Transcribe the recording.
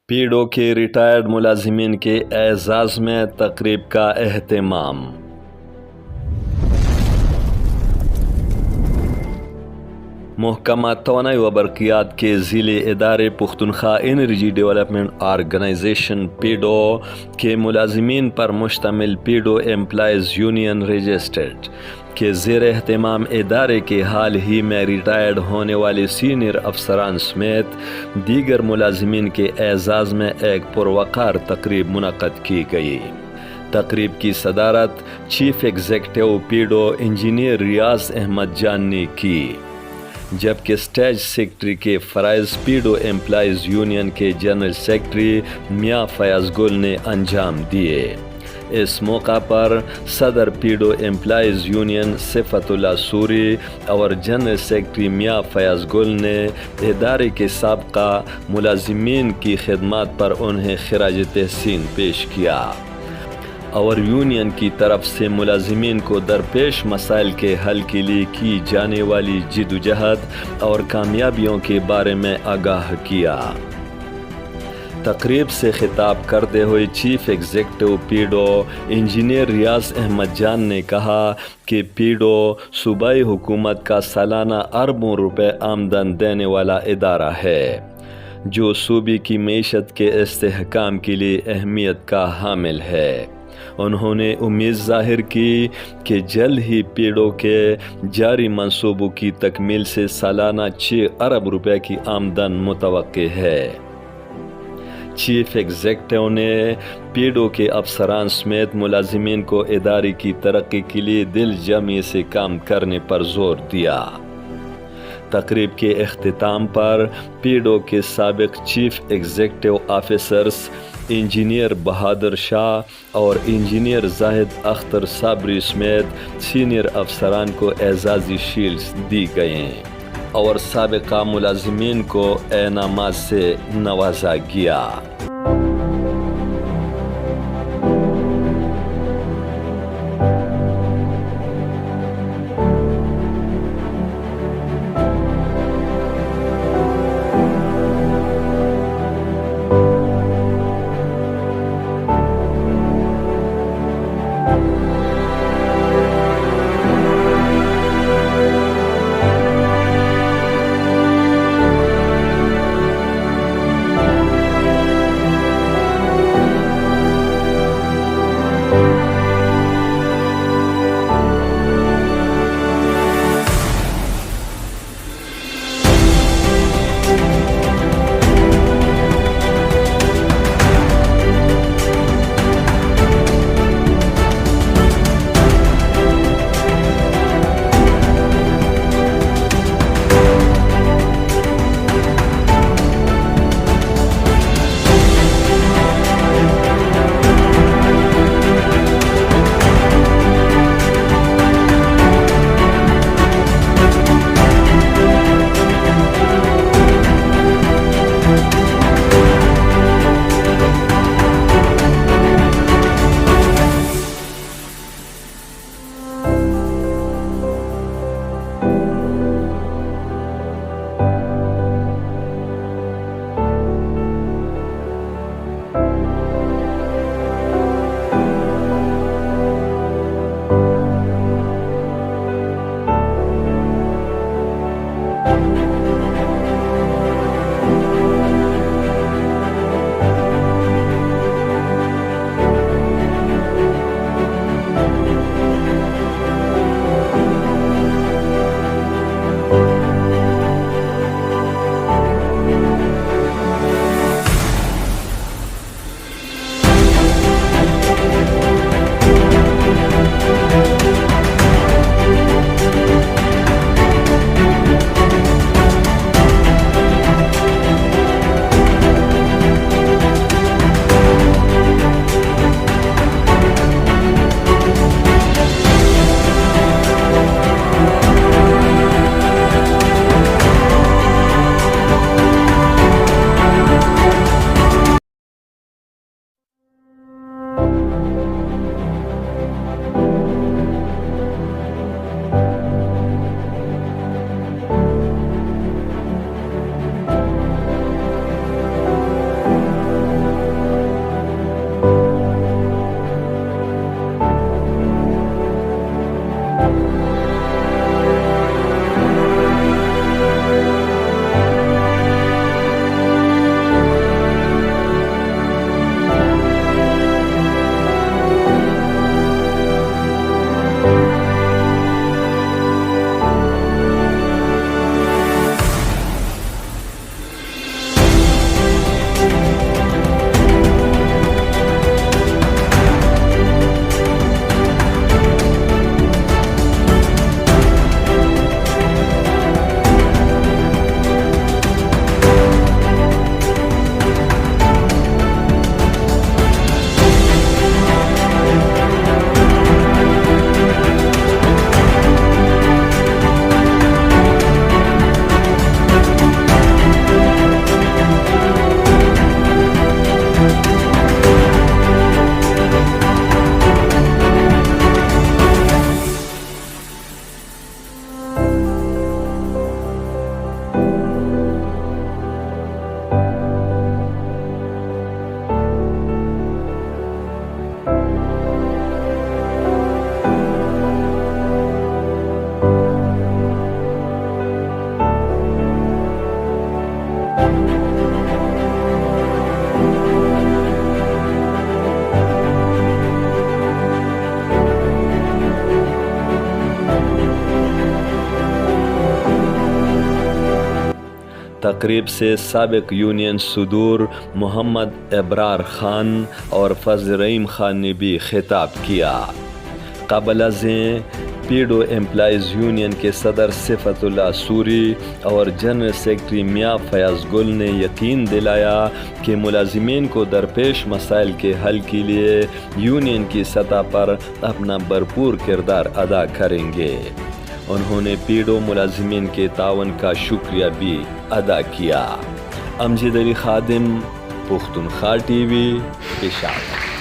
पीडो के रिटायर्ड मुलाजिमीन के एजाज़ में तकरीब का एहतमाम। महकमा तवानाई व बरक़ियात के ज़िले इदारे पुख्तनख्वा एनर्जी डेवलपमेंट आर्गनाइजेशन पीडो के मुलाजिमीन पर मुश्तमिल पीडो एम्प्लॉयज़ यूनियन रजिस्टर्ड के ज़ेर एहतमाम इदारे के हाल ही में रिटायर्ड होने वाले सीनियर अफसरान समेत दीगर मुलाजिमीन के एजाज़ में एक पुरवकार तकरीब मुनक़द की गई। तकरीब की सदारत चीफ एग्जीक्यूटिव पीडो इंजीनियर रियाज अहमद जान ने की, जबकि स्टेज सेक्रेटरी के फ़राइज़ पीडो एम्प्लॉयज़ यूनियन के जनरल सेक्रेटरी मियाँ फयाज गुल ने अंजाम दिए। इस मौका पर सदर पीडो एम्प्लॉयज़ यूनियन सिफतुल्लाह सूरी और जनरल सेक्रेटरी मियाँ फयाज गुल ने इदारे के साबका मुलाजिमीन की खिदमत पर उन्हें खिराज तहसीन पेश किया और यूनियन की तरफ से मुलाजिमीन को दरपेश मसाइल के हल के लिए की जाने वाली जिद्दोजहद और कामयाबियों के बारे में आगाह किया। तकरीब से खिताब करते हुए चीफ एग्जीक्यूटिव पीडो इंजीनियर रियाज अहमद जान ने कहा कि पीडो सूबाई हुकूमत का सालाना अरबों रुपए आमदन देने वाला इदारा है, जो सूबे की मईशत के इस्तेहकाम के लिए अहमियत का हामिल है। उन्होंने उम्मीद जाहिर की कि जल्द ही पीडो के जारी मंसूबों की तकमील से सालाना 6 अरब रुपए की आमदन मुतवक्के है। चीफ एग्जीक्यूटिव ने पीडो के अफसरान समेत मुलाजिमीन को इदारे की तरक्की के लिए दिल जमी से काम करने पर जोर दिया। तकरीब के इख्तिताम पर पीडो के साबिक chief executive officers engineer Bahadur Shah और इंजीनियर जाहिद अख्तर साबरी समेत सीनियर अफसरान को एजाज़ी शील्ड्स दी गए और साबिका मुलाजिमीन को इनामात से नवाजा गया। तकरीब से साबिक यूनियन सदूर मोहम्मद अबरार खान और फजल रहीम खान ने भी खिताब किया। क़ब्ल अज़ें पीडो एम्प्लॉइज़ यूनियन के सदर सिफतुल्लाह सूरी और जनरल सेक्रेटरी मियाँ फयाज़ गुल ने यकीन दिलाया कि मुलाजिमीन को दरपेश मसाइल के हल के लिए यूनियन की सतह पर अपना भरपूर किरदार अदा करेंगे। उन्होंने पीडो मुलाजिमीन के तावन का शुक्रिया भी अदा किया। अमजद अली खादिम, पुख्तनख्वा TV, पेशावर।